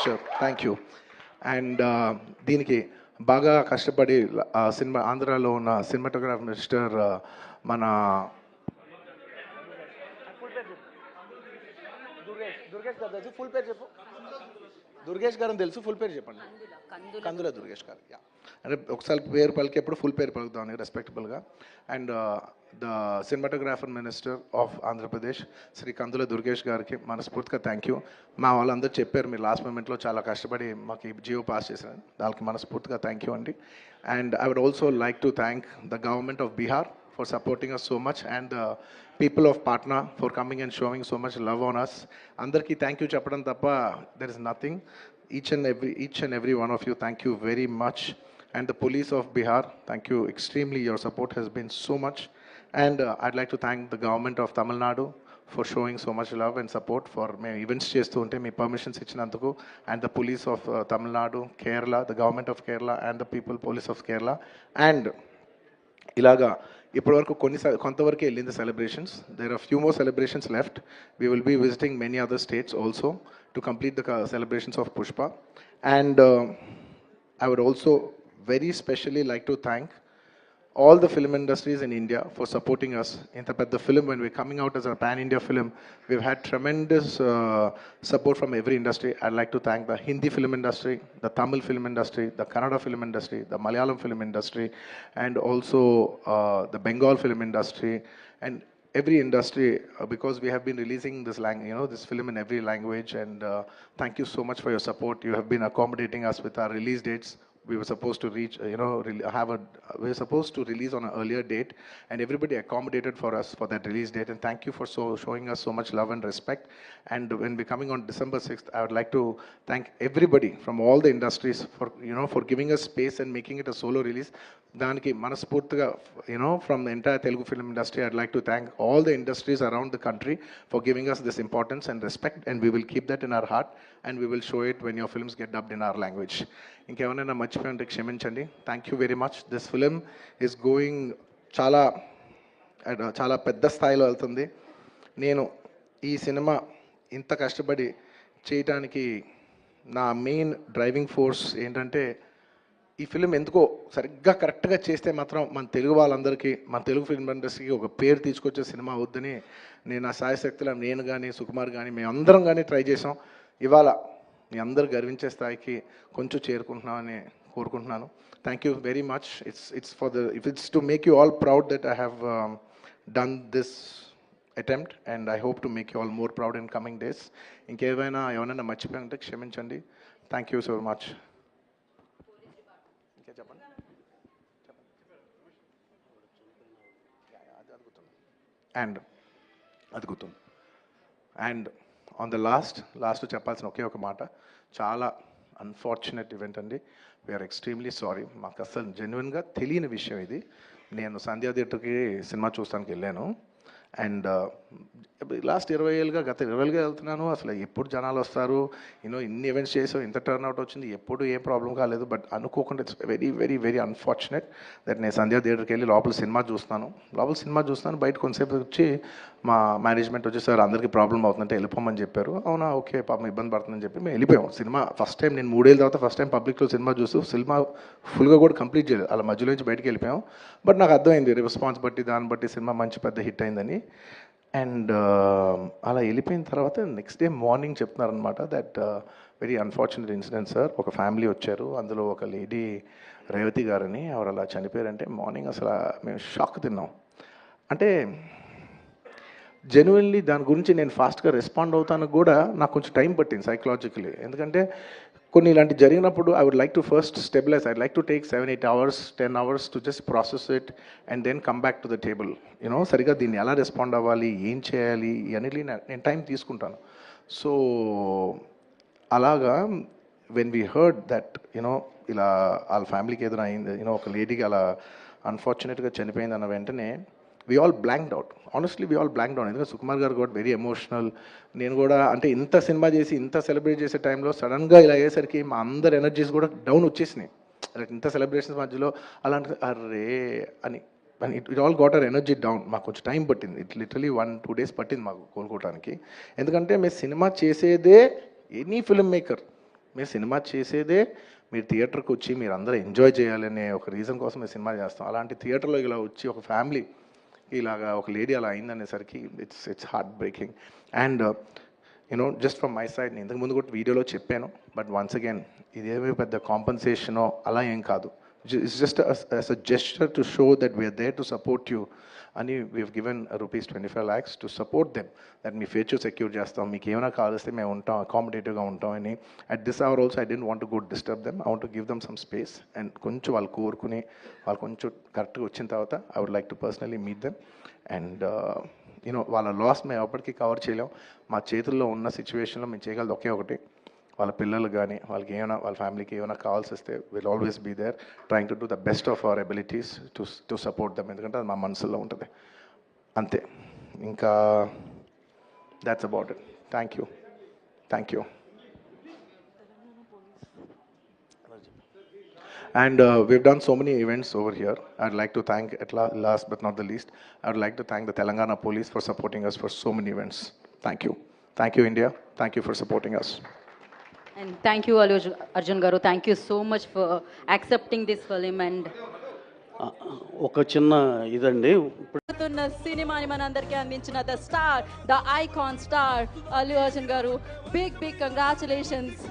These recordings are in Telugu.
Sure, thank you. అండ్ దీనికి బాగా కష్టపడి సినిమా ఆంధ్రాలో ఉన్న సినిమాటోగ్రాఫర్ మిస్టర్ మన దుర్గేష్ గారు తెలుసు, ఫుల్ పేరు చెప్పు. దుర్గేష్ గారు తెలుసు, ఫుల్ పేరు చెప్పండి. కందుల దుర్గేష్ గారు. యా, అంటే ఒకసారి పేరు పలికేప్పుడు ఫుల్ పేరు పలుకుతామని రెస్పెక్టబుల్గా. And the cinematographer minister of Andhra Pradesh Shri కందుల దుర్గేష్ గారికి మనస్ఫూర్తిగా థ్యాంక్ యూ. మా వాళ్ళందరూ చెప్పారు మీరు లాస్ట్ మూమెంట్లో చాలా కష్టపడి మాకు ఈ జియో పాస్ చేశారు, దానికి మనస్ఫూర్తిగా థ్యాంక్ యూ అండి. And I would also like to thank the government of Bihar for supporting us so much, and the people of Patna for coming and showing so much love on us. Andarki thank you chappadam tappa there is nothing. Each and every one of you, thank you very much. And the police of Bihar, thank you extremely. Your support has been so much. And I'd like to thank the government of Tamil Nadu for showing so much love and support for me events chestu unte me permissions ichinanduku, and the police of Tamil Nadu, Kerala, the government of Kerala, and the people police of Kerala. And ఇలాగా ఇప్పటివరకు కొంతవరకు వెళ్ళింది celebrations. There are few more celebrations left. We will be visiting many other states also to complete the celebrations of Pushpa. And I would also very specially like to thank all the film industries in India for supporting us in the film. When we're coming out as a pan-India film, we've had tremendous support from every industry. I'd like to thank the Hindi film industry, the Tamil film industry, the Kannada film industry, the Malayalam film industry, and also the Bengal film industry, and every industry, because we have been releasing this film in every language. And thank you so much for your support. You have been accommodating us with our release dates. We were supposed to reach, we were supposed to release on an earlier date, and everybody accommodated for us for that release date. And thank you for showing us so much love and respect. And when we're coming on December 6th, I would like to thank everybody from all the industries for giving us space and making it a solo release. Daniki manaspurtiga, from the entire Telugu film industry, I'd like to thank all the industries around the country for giving us this importance and respect, and we will keep that in our heart, and we will show it when your films get dubbed in our language. ఇంకేమైనా మర్చిపోయింటే క్షమించండి. Thank you very much. This film is going చాలా పెద్ద స్థాయిలో వెళ్తుంది. నేను ఈ సినిమా ఇంత కష్టపడి చేయటానికి నా మెయిన్ డ్రైవింగ్ ఫోర్స్ ఏంటంటే, ఈ ఫిలిం ఎందుకో సరిగ్గా కరెక్ట్గా చేస్తే మాత్రం మన తెలుగు వాళ్ళందరికీ, మన తెలుగు ఫిల్మ్ ఇండస్ట్రీకి ఒక పేరు తీసుకొచ్చే సినిమా అవుద్దని నేను నా సాయశక్తిలో నేను కానీ సుకుమార్ కానీ మేమందరం కానీ ట్రై చేసాం. ఇవాళ మీ అందరు గర్వించే స్థాయికి కొంచెం చేరుకుంటున్నామని కోరుకుంటున్నాను. Thank you very much. It's to make you all proud that I have done this attempt, and I hope to make you all more proud in coming days. ఏమైనా మర్చిపోయింటే క్షమించండి. Thank you so much. చెప్పండి. అండ్ అది గుర్తుంది. అండ్ ఆన్ ద లాస్ట్ చెప్పాల్సిన ఒకే ఒక మాట, చాలా అన్ఫార్చునేట్ ఈవెంట్ అండి. We are extremely sorry. మాకు అసలు జెన్యున్గా తెలియని విషయం ఇది. నేను సంధ్యా థియేటర్కి సినిమా చూస్తానికి వెళ్ళాను, అండ్ లాస్ట్ 20 ఏళ్ళుగా గత 20 ఏళ్ళుగా వెళ్తున్నాను. అసలు ఎప్పుడు జనాలు వస్తారు, ఇన్ని ఈవెంట్స్ చేసావు, ఇంత టర్న్అవుట్ వచ్చింది, ఎప్పుడు ఏం ప్రాబ్లం కాలేదు. బట్ అనుకోకుండా it's very very very unfortunate that నేను సంధ్యా థియేటర్కి వెళ్ళి లోపల సినిమా చూస్తున్నాను. బయట కొంతసేపు వచ్చి మా మేనేజ్మెంట్ వచ్చి, సార్ అందరికీ ప్రాబ్లం అవుతుందంటే వెళ్ళిపోమని చెప్పారు. అవునా, ఓకే, పాపం ఇబ్బంది పడుతుందని చెప్పి మేము వెళ్ళిపోయాం. సినిమా ఫస్ట్ టైం నేను 3 ఏళ్ళ తర్వాత ఫస్ట్ టైం పబ్లిక్లో సినిమా చూస్తూ సినిమా ఫుల్గా కూడా కంప్లీట్ చేయలేదు, అలా మధ్యలో నుంచి బయటకు వెళ్ళిపోయాం. బట్ నాకు అర్థమైంది రెస్పాన్స్ బట్టి, దాన్ని బట్టి సినిమా మంచి పెద్ద హిట్ అయిందని. అండ్ అలా వెళ్ళిపోయిన తర్వాత నెక్స్ట్ డే మార్నింగ్ చెప్తున్నారనమాట that very unfortunate incident sir. ఒక ఫ్యామిలీ వచ్చారు, అందులో ఒక లేడీ రేవతి గారని, ఎవరు అలా చనిపోయారంటే మార్నింగ్ అసలు మేము షాక్ తిన్నాం. అంటే జెన్యున్లీ దాని గురించి నేను ఫాస్ట్గా రెస్పాండ్ అవుతాను కూడా నాకు కొంచెం టైం పట్టింది సైకలాజికలీ. ఎందుకంటే కొన్ని ఇలాంటి జరిగినప్పుడు I would like to first stabilize. I like to take 7-8 hours 10 hours to just process it and then come back to the table. సరిగా దీన్ని ఎలా రెస్పాండ్ అవ్వాలి, ఏం చేయాలి ఇవన్నీ నేను టైం తీసుకుంటాను. సో అలాగా వెన్ వీ హర్డ్ దట్ ఇలా వాళ్ళ ఫ్యామిలీకి ఏదైనా అయింది, ఒక లేడీకి అలా అన్ఫార్చునేట్గా చనిపోయింది అన్న వెంటనే we all blanked out. Honestly, we all blanked out. ఎందుకంటే సుకుమార్ గారు got very emotional. నేను కూడా అంటే ఇంత సినిమా చేసి ఇంత సెలబ్రేట్ చేసే టైంలో సడన్గా ఇలా అయ్యేసరికి మా అందరి ఎనర్జీస్ కూడా డౌన్ వచ్చేసినాయి. ఇంత సెలబ్రేషన్స్ మధ్యలో అలాంటి అరే అని it all got our energy down. మాకు కొంచెం టైం పట్టింది. ఇట్ లిటరలీ 1-2 days పట్టింది మాకు కోలుకోవడానికి. ఎందుకంటే మేము సినిమా చేసేదే ఎనీ ఫిల్మ్ మేకర్ మీరు సినిమా చేసేదే మీరు థియేటర్కి వచ్చి మీరు అందరూ ఎంజాయ్ చేయాలనే ఒక రీజన్ కోసం మేము సినిమా చేస్తాం. అలాంటి థియేటర్లో ఇలా వచ్చి ఒక ఫ్యామిలీ ఇలాగా ఒక లేడీ అలా అయిందనేసరికి it's heart breaking. And you know just from my side నేను ఇంతకుముందు కూడా వీడియోలో చెప్పాను, బట్ వన్స్ అగైన్ ఇదేమీ పెద్ద కాంపన్సేషనో అలా ఏం కాదు. It's just as a gesture to show that we are there to support you అని we've given rupees 25 lakhs to support them, that మీ ఫ్యూచర్ సెక్యూర్ చేస్తాం, మీకు ఏమైనా కావాల్స్తే మేము ఉంటాం, అకామిడేటివ్గా ఉంటాం అని. At this hour also I don't want to go disturb them, I want to give them some space. And కొంచెం వాళ్ళు కోరుకుని వాళ్ళు కొంచెం కరెక్ట్గా వచ్చిన తర్వాత I would like to personally meet them. And you know వాళ్ళ లాస్ మేము ఎప్పటికీ కవర్ చేయలేం. మా చేతుల్లో ఉన్న సిచ్యువేషన్లో మేము చేయగలదు ఒకే ఒకటి, వాళ్ళ పిల్లలు కానీ వాళ్ళకి ఏమైనా వాళ్ళ ఫ్యామిలీకి ఏమైనా కావాల్సి వస్తే will always be there trying to do the best of our abilities to support them. ఎందుకంటే అది మా మనసులో ఉంటుంది అంతే. ఇంకా that's about it. Thank you. Thank you. And we've done so many events over here. I'd like to thank, at last but not the least, I would like to thank the Telangana police for supporting us for so many events. Thank you. Thank you, India. Thank you for supporting us. And thank you, Arjun Garu. Thank you so much for accepting this film. And ఒక చిన్న ఇదండి, సినిమాని మనందరికీ అందించిన the star, the icon star Allu Arjun గారు, బిగ్ కంగ్రాచులేషన్స్.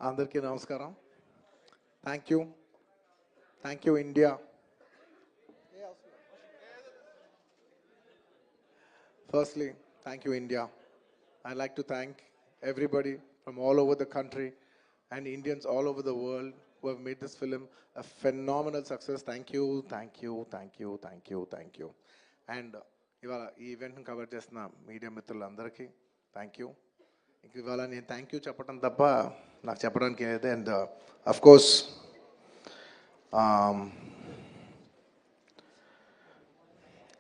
అందరికీ నమస్కారం. Thank you. Thank you, India. Firstly, thank you, India. I'd like to thank everybody from all over the country and Indians all over the world who have made this film a phenomenal success. Thank you, thank you, thank you, thank you, thank you. And ఇవాళ ఈ ఈవెంట్ని కవర్ చేస్తున్న మీడియా మిత్రులందరికీ థ్యాంక్ యూ. ఇవాళ నేను థ్యాంక్ యూ చెప్పడం తప్ప నాకు చెప్పడానికి ఏదైతే. అండ్ అఫ్ కోర్స్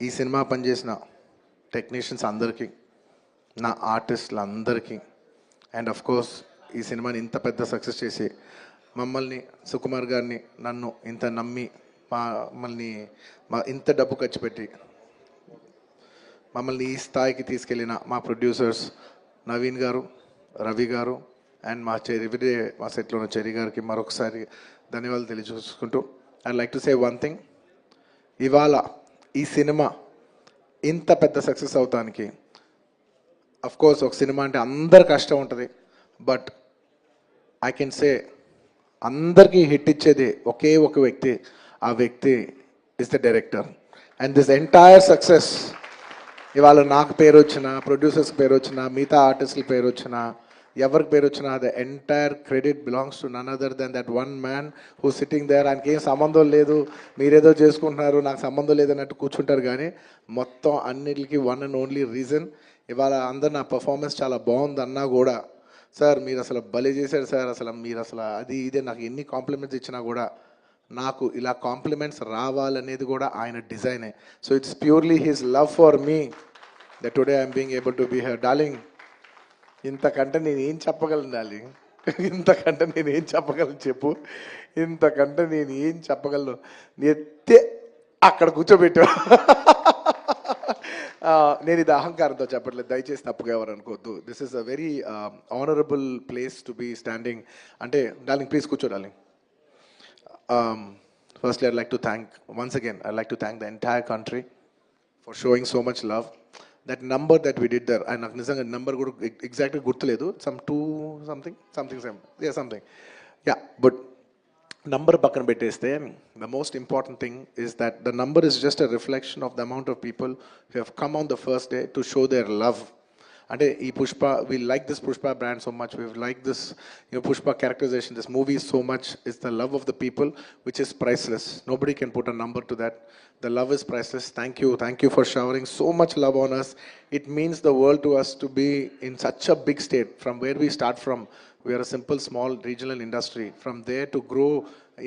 ఈ సినిమా పనిచేసిన టెక్నీషియన్స్ అందరికీ, నా ఆర్టిస్టులు అందరికీ, అండ్ అఫ్ కోర్స్ ఈ సినిమాని ఇంత పెద్ద సక్సెస్ చేసి మమ్మల్ని, సుకుమార్ గారిని, నన్ను ఇంత నమ్మి మమ్మల్ని ఇంత డబ్బు ఖర్చు పెట్టి మమ్మల్ని ఈ స్థాయికి తీసుకెళ్ళిన మా ప్రొడ్యూసర్స్ నవీన్ గారు, రవి గారు, అండ్ మా ఎవ్రీడే మా సెట్లో ఉన్న చెరి గారికి మరొకసారి ధన్యవాదాలు తెలియజేసుకుంటూ I like to say one thing. ఇవాళ ఈ సినిమా ఇంత పెద్ద సక్సెస్ అవుతానికి అఫ్ కోర్స్ ఒక సినిమా అంటే అందరు కష్టం ఉంటుంది, బట్ ఐ కెన్ సే అందరికీ హిట్ ఇచ్చేది ఒకే ఒక వ్యక్తి, ఆ వ్యక్తి is the director. And this entire success ఇవాళ నాకు పేరు వచ్చిన, ప్రొడ్యూసర్స్ పేరు వచ్చిన, మిగతా ఆర్టిస్టుల పేరు వచ్చిన, ఎవరికి పేరు వచ్చినా the entire credit belongs to none other than that one man who sitting there. ఆయనకి ఏం సంబంధం లేదు, మీరేదో చేసుకుంటున్నారు, నాకు సంబంధం లేదన్నట్టు కూర్చుంటారు. కానీ మొత్తం అన్నిటికీ వన్ అండ్ ఓన్లీ రీజన్ ఇవాళ అందరు నా పర్ఫార్మెన్స్ చాలా బాగుంది అన్నా కూడా, సార్ మీరు అసలు భలే చేశారు సార్, అసలు మీరు అసలు అది ఇదే నాకు ఎన్ని కాంప్లిమెంట్స్ ఇచ్చినా కూడా నాకు ఇలా కాంప్లిమెంట్స్ రావాలనేది కూడా ఆయన డిజైనే. So it's purely his love for me that today I'm being able to be here. Darling, ఇంతకంటే నేను ఏం చెప్పగలను డార్లింగ్? ఇంతకంటే నేను ఏం చెప్పగలను చెప్పు? ఇంతకంటే నేను ఏం చెప్పగలను? ఎత్తే అక్కడ కూర్చోబెట్టా. నేను ఇది అహంకారంతో చెప్పట్లేదు, దయచేసి తప్పుగా ఎవరు అనుకోవద్దు. This is a very honourable place to be standing. అంటే డార్లింగ్ ప్లీజ్ కూర్చో darling. Firstly, I'd like to thank, once again, I'd like to thank the entire country for showing so much love. That number that we did there, and నాకు నిజంగా నెంబర్ కూడా ఎగ్జాక్ట్గా గుర్తులేదు, some 2 something, yeah, but number పక్కన పెట్టేస్తే the most important thing is that the number is just a reflection of the amount of people who have come on the first day to show their love. అంటే ఈ Pushpa, we like this Pushpa brand so much, we like this, Pushpa characterization, this movie so much. It's the love of the people which is priceless. Nobody can put a number to that. The love is priceless. Thank you for showering so much love on us. It means the world to us to be in such a big state. From where we start from, we are a simple small regional industry. From there to grow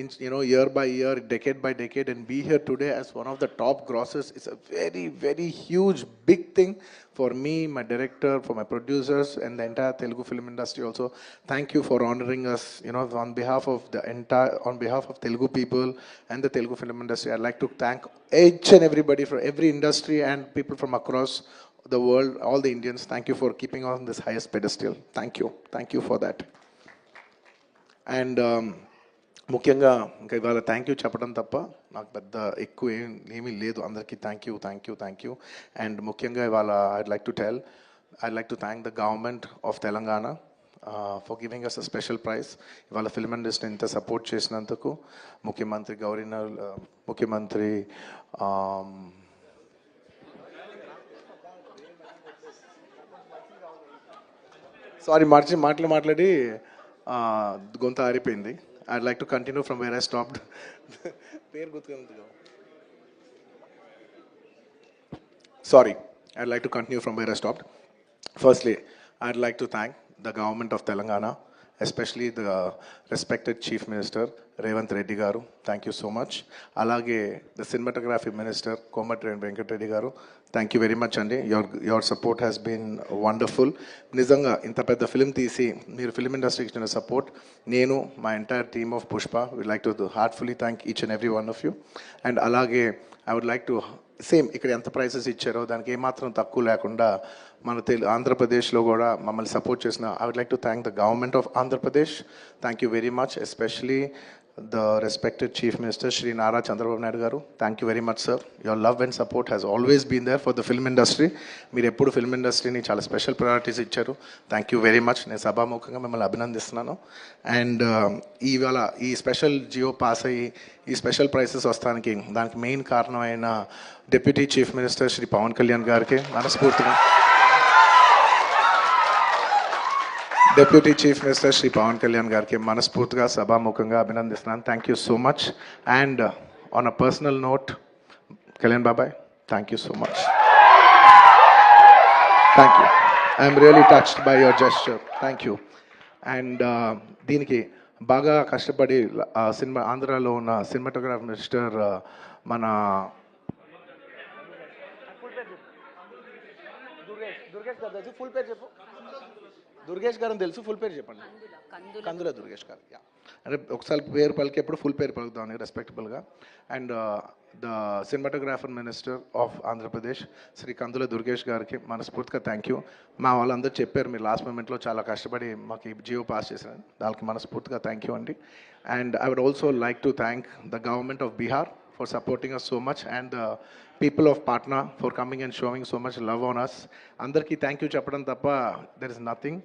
in, year by year, decade by decade, and be here today as one of the top grossers, it's a very, very huge, big thing for me, my director, for my producers, and the entire Telugu film industry also. Thank you for honoring us, on behalf of Telugu people and the Telugu film industry. I'd like to thank each and everybody from every industry and people from across the world, all the Indians, thank you for keeping on this highest pedestal. Thank you for that. And ముఖ్యంగా ఇంకా ఇవాళ థ్యాంక్ యూ చెప్పడం తప్ప నాకు పెద్ద ఎక్కువ ఏమీ లేదు. అందరికీ థ్యాంక్ యూ. అండ్ ముఖ్యంగా ఇవాళ I'd like to thank the government of Telangana for giving us a special prize. ఇవాళ ఫిల్మ్ ఇండస్ట్రీ ఇంత సపోర్ట్ చేసినందుకు ముఖ్యమంత్రి గవర్నర్, ముఖ్యమంత్రి సారీ మాట్లాడి గొంత ఆరిపోయింది. I'd like to continue from where I stopped. పేరు గుర్తుగా Sorry, I'd like to continue from where I stopped. Firstly, I'd like to thank the government of Telangana, especially the respected Chief Minister Revanth Reddy garu. Thank you so much. Alage the cinematography minister Komatreddy Venkat Reddy garu. Thank you very much andi. Your support has been wonderful. Nizanga inta pedda film teesi meer film industry ki ichina support nenu my entire team of Pushpa would like to heartfully thank each and every one of you. And alage I would like to same ఇక్కడ ఎంత ప్రైసెస్ ఇచ్చారో దానికి ఏమాత్రం తక్కువ లేకుండా మన ఆంధ్రప్రదేశ్లో కూడా మమ్మల్ని సపోర్ట్ చేసిన I would like to thank the government of Andhra Pradesh. Thank you very much, especially the respected chief minister Shri Nara Chandrababu Naidu గారు. Thank you very much sir. Your love and support has always been there for the film industry. మీరు ఎప్పుడు ఫిల్మ్ ఇండస్ట్రీని చాలా స్పెషల్ ప్రయారిటీస్ ఇచ్చారు. Thank you very much. నేను సభాముఖంగా మిమ్మల్ని అభినందిస్తున్నాను. అండ్ ఇవాళ ఈ స్పెషల్ జియో పాస్ అయ్యి ఈ స్పెషల్ ప్రైసెస్ వస్తానికి దానికి మెయిన్ కారణమైన deputy chief minister Shri Pawan Kalyan గారికి మనస్ఫూర్తిగా deputy chief minister Shri Pawan Kalyan గారికి మనస్ఫూర్తిగా సభాముఖంగా అభినందిస్తున్నాను. Thank you so much. And on a personal note, Kalyan బాబాయ్, thank you so much. Thank you. I'm really touched by your gesture. Thank you. And దీనికి బాగా కష్టపడి సినిమా ఆంధ్రాలో ఉన్న సినిమాటోగ్రాఫ్ మినిస్టర్ మన దుర్గేష్ గారు తెలుసు, ఫుల్ పేరు చెప్పు. దుర్గేష్ గారు తెలుసు, ఫుల్ పేరు చెప్పండి. కందుల దుర్గేష్ గారు. యా, అంటే ఒకసారి పేరు పలికేప్పుడు ఫుల్ పేరు పలుకుతామని రెస్పెక్టబుల్గా. And the cinematographer minister of Andhra Pradesh Shri కందుల దుర్గేష్ గారికి మనస్ఫూర్తిగా థ్యాంక్ యూ. మా వాళ్ళందరూ చెప్పారు మీరు లాస్ట్ మూమెంట్లో చాలా కష్టపడి మాకు ఈ జియో పాస్ చేశారని, దానికి మనస్ఫూర్తిగా థ్యాంక్ యూ అండి. And I would also like to thank the government of Bihar for supporting us so much, and the people of Patna for coming and showing so much love on us. Andarki thank you చెప్పడం తప్ప there is nothing.